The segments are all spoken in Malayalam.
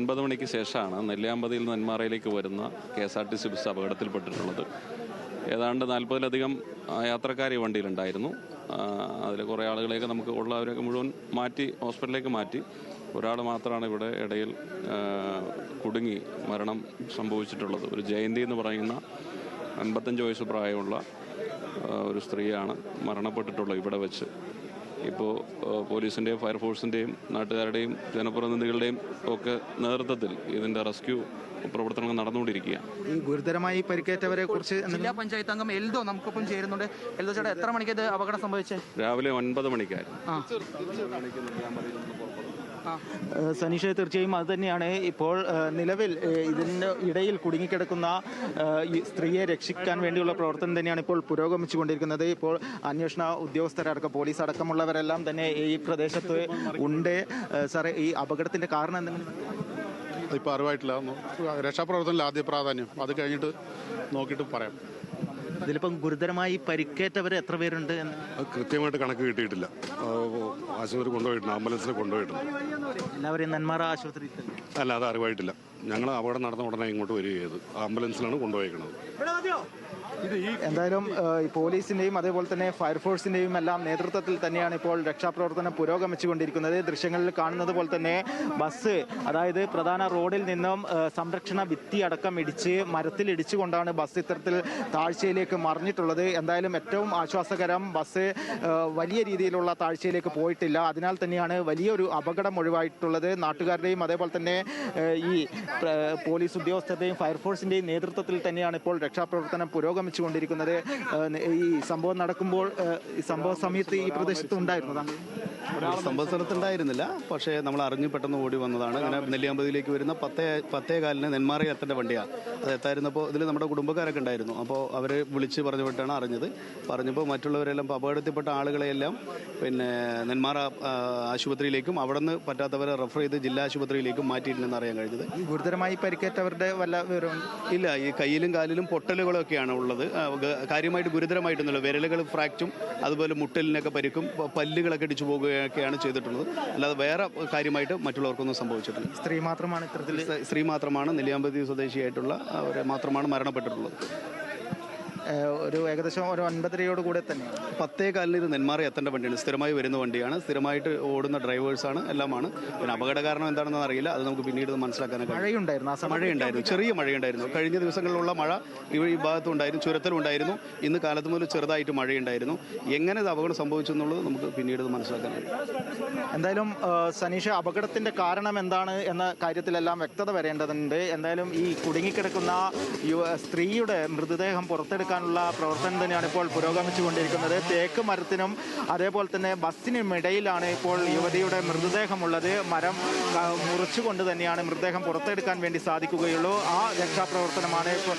9 മണിക്ക് ശേഷമാണ് നെല്ലിയാമ്പതിയിൽ നിന്ന് നെന്മാറയിലേക്ക് വരുന്ന KSRTC ബസ് അപകടത്തിൽപ്പെട്ടിട്ടുള്ളത്. ഏതാണ്ട് 40-ലധികം യാത്രക്കാർ ഈ വണ്ടിയിലുണ്ടായിരുന്നു. അതിൽ കുറേ ആളുകളെയൊക്കെ നമുക്ക് ഉള്ളവരെയൊക്കെ മുഴുവൻ മാറ്റി ഹോസ്പിറ്റലിലേക്ക് മാറ്റി. ഒരാൾ മാത്രമാണ് ഇവിടെ ഇടയിൽ കുടുങ്ങി മരണം സംഭവിച്ചിട്ടുള്ളത്. ഒരു ജയന്തി എന്ന് പറയുന്ന 55 വയസ്സ് പ്രായമുള്ള ഒരു സ്ത്രീയാണ് മരണപ്പെട്ടിട്ടുള്ളത് ഇവിടെ വെച്ച്. ഇപ്പോൾ പോലീസിൻ്റെയും ഫയർഫോഴ്സിൻ്റെയും നാട്ടുകാരുടെയും ജനപ്രതിനിധികളുടെയും ഒക്കെ നേതൃത്വത്തിൽ ഇതിൻ്റെ റെസ്ക്യൂ പ്രവർത്തനങ്ങൾ നടന്നുകൊണ്ടിരിക്കുകയാണ്. ഈ ഗുരുതരമായി പരിക്കേറ്റവരെ കുറിച്ച് ജില്ലാ പഞ്ചായത്ത് അംഗം എൽദോ നമുക്കൊപ്പം ചേരുന്നുണ്ട്. എൽദോ ചേട്ടാ, എത്ര മണിക്ക് ഇത് അപകടം സംഭവിച്ചത്? രാവിലെ 9 മണിക്കായിരുന്നു. സനീഷ, തീർച്ചയായും അത് തന്നെയാണ്. ഇപ്പോൾ നിലവിൽ ഇതിൻ്റെ ഇടയിൽ കുടുങ്ങിക്കിടക്കുന്ന ഈ സ്ത്രീയെ രക്ഷിക്കാൻ വേണ്ടിയുള്ള പ്രവർത്തനം തന്നെയാണ് ഇപ്പോൾ പുരോഗമിച്ചുകൊണ്ടിരിക്കുന്നത്. ഇപ്പോൾ അന്വേഷണ ഉദ്യോഗസ്ഥരടക്കം പോലീസ് അടക്കമുള്ളവരെല്ലാം തന്നെ ഈ പ്രദേശത്ത് ഉണ്ട്. സാറേ, ഈ അപകടത്തിൻ്റെ കാരണം എന്തെങ്കിലും ഇപ്പോൾ അറിവായിട്ടില്ല. രക്ഷാപ്രവർത്തനത്തിൽ ആദ്യ പ്രാധാന്യം, അത് കഴിഞ്ഞിട്ട് നോക്കിയിട്ട് പറയാം. ഇതിലിപ്പം ഗുരുതരമായി പരിക്കേറ്റവർ എത്ര പേരുണ്ട് എന്ന് കൃത്യമായിട്ട് കണക്ക് കിട്ടിയിട്ടില്ല. ആശുപത്രി കൊണ്ടുപോയിട്ടുണ്ട്, ആംബുലൻസിൽ കൊണ്ടുപോയിട്ടുണ്ട്. എല്ലാവരെയും നെന്മാറ ആശുപത്രിയിൽ അല്ല, അത് അറിവായിട്ടില്ല. ഞങ്ങൾ അപകടം നടന്ന ഉടനെ ഇങ്ങോട്ട് വരികയത് ആംബുലൻസിലാണ് കൊണ്ടുപോയിരിക്കുന്നത്. എന്തായാലും പോലീസിൻ്റെയും അതേപോലെ തന്നെ ഫയർഫോഴ്സിൻ്റെയും എല്ലാം നേതൃത്വത്തിൽ തന്നെയാണ് ഇപ്പോൾ രക്ഷാപ്രവർത്തനം പുരോഗമിച്ചുകൊണ്ടിരിക്കുന്നത്. ദൃശ്യങ്ങളിൽ കാണുന്നത് പോലെ തന്നെ ബസ്, അതായത് പ്രധാന റോഡിൽ നിന്നും സംരക്ഷണ ഭിത്തി അടക്കം ഇടിച്ച് മരത്തിലിടിച്ചുകൊണ്ടാണ് ബസ് ഇത്തരത്തിൽ താഴ്ചയിലേക്ക് മറിഞ്ഞിട്ടുള്ളത്. എന്തായാലും ഏറ്റവും ആശ്വാസകരം, ബസ് വലിയ രീതിയിലുള്ള താഴ്ചയിലേക്ക് പോയിട്ടില്ല. അതിനാൽ തന്നെയാണ് വലിയൊരു അപകടം ഒഴിവായിട്ടുള്ളത്. നാട്ടുകാരുടെയും അതേപോലെ തന്നെ ഈ പോലീസ് ഉദ്യോഗസ്ഥരുടെയും ഫയർഫോഴ്സിൻ്റെയും നേതൃത്വത്തിൽ തന്നെയാണ് ഇപ്പോൾ രക്ഷാപ്രവർത്തനം പുരോഗമിച്ചുകൊണ്ടിരിക്കുന്നത്. ഈ സംഭവം നടക്കുമ്പോൾ ഈ സംഭവ സമയത്ത് ഈ പ്രദേശത്ത് ഉണ്ടായിരുന്നു? സംഭവ സ്ഥലത്തുണ്ടായിരുന്നില്ല, പക്ഷേ നമ്മൾ അറിഞ്ഞ് പെട്ടെന്ന് ഓടി വന്നതാണ്. അങ്ങനെ നെല്ലിയാമ്പതിയിലേക്ക് വരുന്ന 10:15 നെന്മാറയിൽ എത്തേണ്ട വണ്ടിയാണ്. അത് എത്തായിരുന്നപ്പോൾ ഇതിൽ നമ്മുടെ കുടുംബക്കാരൊക്കെ ഉണ്ടായിരുന്നു. അപ്പോൾ അവർ വിളിച്ച് പറഞ്ഞുകൊണ്ടാണ് അറിഞ്ഞത്. പറഞ്ഞപ്പോൾ മറ്റുള്ളവരെല്ലാം അപകടത്തിൽപ്പെട്ട ആളുകളെയെല്ലാം നെന്മാറ ആശുപത്രിയിലേക്കും അവിടെ നിന്ന് പറ്റാത്തവരെ റെഫർ ചെയ്ത് ജില്ലാ ആശുപത്രിയിലേക്കും മാറ്റിയിട്ടുണ്ടെന്ന് അറിയാൻ കഴിഞ്ഞത്. ഗുരുതരമായി പരിക്കേറ്റവരുടെ വല്ല വിവരവും ഇല്ല. ഈ കയ്യിലും കാലിലും പൊട്ടലുകളൊക്കെയാണ് ഉള്ളത്. കാര്യമായിട്ട് ഗുരുതരമായിട്ടൊന്നുമില്ല. വിരലുകൾ ഫ്രാക്റ്റും അതുപോലെ മുട്ടലിനൊക്കെ പരിക്കും പല്ലുകളൊക്കെ ഇടിച്ചു പോകുകയൊക്കെയാണ് ചെയ്തിട്ടുള്ളത്. അല്ലാതെ വേറെ കാര്യമായിട്ട് മറ്റുള്ളവർക്കൊന്നും സംഭവിച്ചിട്ടില്ല. സ്ത്രീ മാത്രമാണ് നെല്ലിയാമ്പതി സ്വദേശിയായിട്ടുള്ള അവരെ മാത്രമാണ് മരണപ്പെട്ടിട്ടുള്ളത്. ഒരു ഏകദേശം ഒരു 9:30 കൂടെ തന്നെ 10:15 ഇത് നെന്മാറ എത്തേണ്ട വണ്ടിയാണ്. സ്ഥിരമായി വരുന്ന വണ്ടിയാണ്, സ്ഥിരമായിട്ട് ഓടുന്ന ഡ്രൈവേഴ്സാണ്, എല്ലാമാണ്. പിന്നെ അപകട കാരണം എന്താണെന്ന് അറിയില്ല, അത് നമുക്ക് പിന്നീട് മനസ്സിലാക്കാനൊക്കെ. മഴയുണ്ടായിരുന്നു, ചെറിയ മഴയുണ്ടായിരുന്നു. കഴിഞ്ഞ ദിവസങ്ങളിലുള്ള മഴ ഈ ഭാഗത്തുണ്ടായിരുന്നു, ചുരത്തിലുണ്ടായിരുന്നു. ഇന്ന് കാലത്ത് മുതൽ ചെറുതായിട്ട് മഴയുണ്ടായിരുന്നു. എങ്ങനെ ഇത് അപകടം സംഭവിച്ചു എന്നുള്ളത് നമുക്ക് പിന്നീട് മനസ്സിലാക്കാൻ കഴിയും. എന്തായാലും സനീഷ, അപകടത്തിന്റെ കാരണം എന്താണ് എന്ന കാര്യത്തിലെല്ലാം വ്യക്തത വരേണ്ടതുണ്ട്. എന്തായാലും ഈ കുടുങ്ങിക്കിടക്കുന്ന സ്ത്രീയുടെ മൃതദേഹം പുറത്തെടുക്കാനുള്ള പ്രവർത്തനം തന്നെയാണ് ഇപ്പോൾ പുരോഗമിച്ചുകൊണ്ടിരിക്കുന്നത്. തേക്ക് മരത്തിനും അതേപോലെ തന്നെ ബസ്സിനും ഇടയിലാണ് ഇപ്പോൾ യുവതിയുടെ മൃതദേഹമുള്ളത്. മരം മുറിച്ചുകൊണ്ട് തന്നെയാണ് മൃതദേഹം പുറത്തെടുക്കാൻ വേണ്ടി സാധിക്കുകയുള്ളൂ. ആ രക്ഷാപ്രവർത്തനമാണ് ഇപ്പോൾ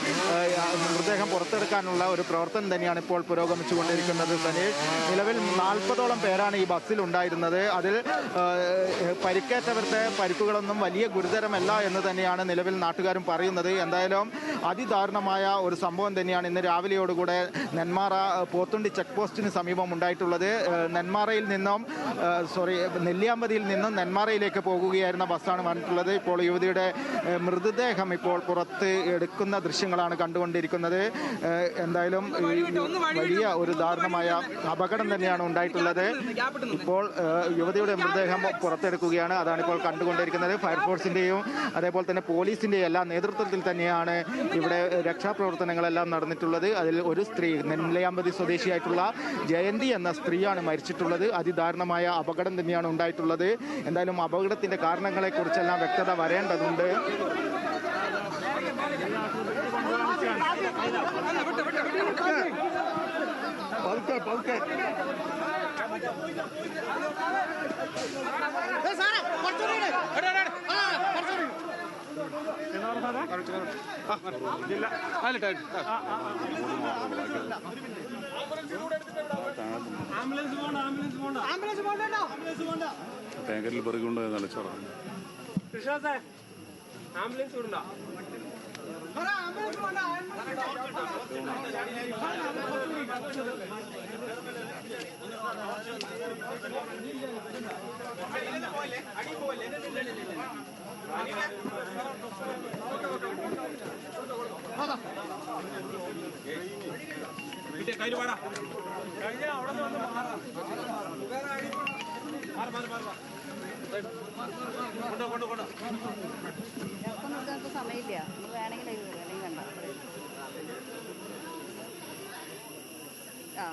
മൃതദേഹം പുറത്തെടുക്കാനുള്ള ഒരു പ്രവർത്തനം തന്നെയാണ് ഇപ്പോൾ പുരോഗമിച്ചുകൊണ്ടിരിക്കുന്നത്. സനീഷ്, നിലവിൽ 40ഓളം പേരാണ് ഈ ബസ്സിൽ ഉണ്ടായിരുന്നത്. അതിൽ പരിക്കേറ്റവരുടെ പരിക്കുകളൊന്നും വലിയ ഗുരുതരമല്ല എന്ന് തന്നെയാണ് നിലവിൽ നാട്ടുകാരും പറയുന്നത്. എന്തായാലും അതിദാരുണമായ ഒരു സംഭവം തന്നെയാണ് ഇന്ന് രാവിലെയോടുകൂടെ നെന്മാറ പോത്തുണ്ടി ചെക്ക് പോസ്റ്റിന് സമീപം ഉണ്ടായിട്ടുള്ളത്. നെല്ലിയാമ്പതിയിൽ നിന്നും നെന്മാറയിലേക്ക് പോകുകയായിരുന്ന ബസ്സാണ് വന്നിട്ടുള്ളത്. ഇപ്പോൾ യുവതിയുടെ മൃതദേഹം ഇപ്പോൾ പുറത്ത് എടുക്കുന്ന ദൃശ്യങ്ങളാണ് കണ്ടുകൊണ്ടിരിക്കുന്നത്. എന്തായാലും വലിയ ഒരു ദാരുണമായ അപകടം തന്നെയാണ് ഉണ്ടായിട്ടുള്ളത്. ഇപ്പോൾ യുവതിയുടെ മൃതദേഹം പുറത്തെടുക്കുകയാണ്, അതാണിപ്പോൾ കണ്ടുകൊണ്ടിരിക്കുന്നത്. ഫയർഫോഴ്സിൻ്റെയും അതേപോലെ തന്നെ പോലീസിൻ്റെയും എല്ലാ നേതൃത്വത്തിൽ തന്നെയാണ് ഇവിടെ രക്ഷാപ്രവർത്തനങ്ങളെല്ലാം നടന്നിട്ടുള്ളത്. അതിൽ ഒരു സ്ത്രീ, നെല്ലിയാമ്പതി സ്വദേശിയായിട്ടുള്ള ജയന്തി എന്ന സ്ത്രീയാണ് മരിച്ചിട്ടുള്ളത്. അതിദാരുണമായ അപകടം തന്നെയാണ് ഉണ്ടായിട്ടുള്ളത്. എന്തായാലും അപകടത്തിൻ്റെ കാരണങ്ങളെക്കുറിച്ചെല്ലാം വ്യക്തത വരേണ്ടതുണ്ട്. ടാങ്കറിൽ പെറുകൊണ്ട് നിലച്ചോറാണ്. ആംബുലൻസ് വിടണ്ടോ? ഞങ്ങൾക്ക് സമയമില്ല, നമ്മൾ വേണമെങ്കിൽ അല്ലെങ്കിൽ വേണ്ട. ആ